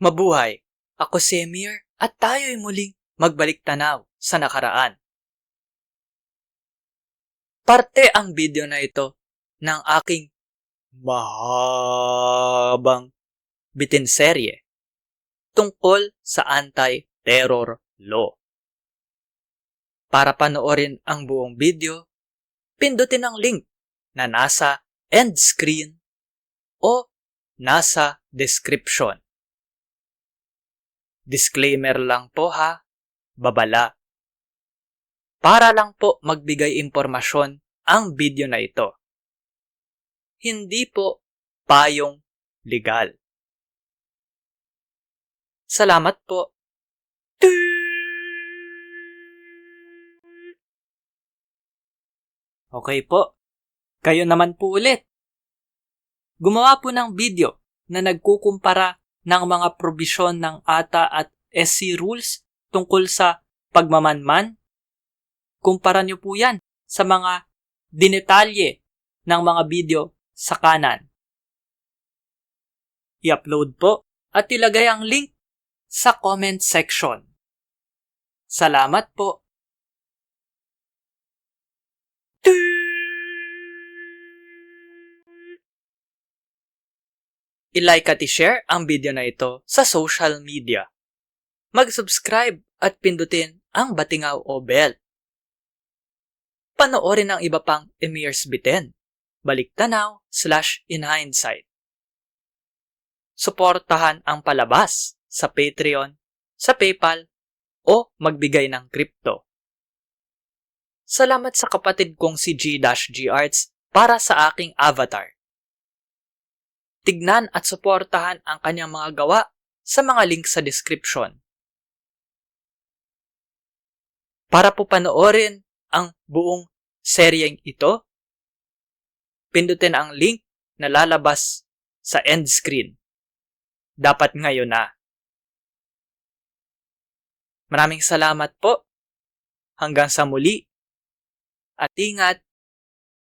Mabuhay! Ako si Emir at tayo'y muling magbalik tanaw sa nakaraan. Parte ang video na ito ng aking mahabang bitinserye tungkol sa anti-terror law. Para panoorin ang buong video, pindutin ang link na nasa end screen o nasa description. Disclaimer lang po ha, babala. Para lang po magbigay impormasyon ang video na ito. Hindi po payong legal. Salamat po. Okay po, kayo naman po ulit. Gumawa po ng video na nagkukumpara ng mga probisyon ng ATA at SC rules tungkol sa pagmamanman. Kumpara nyo po yan sa mga dinetalye ng mga video sa kanan. I-upload po at ilagay ang link sa comment section. Salamat po. I-like at i-share ang video na ito sa social media. Mag-subscribe at pindutin ang batingaw o bell. Panoorin ang iba pang Emir's Biten, baliktanaw/inhindsight. Suportahan ang palabas sa Patreon, sa PayPal, o magbigay ng crypto. Salamat sa kapatid kong si G-G Arts para sa aking avatar. Tignan at suportahan ang kanyang mga gawa sa mga link sa description. Para po panoorin ang buong seryeng ito, pindutin ang link na lalabas sa end screen. Dapat ngayon na. Maraming salamat po. Hanggang sa muli. At ingat.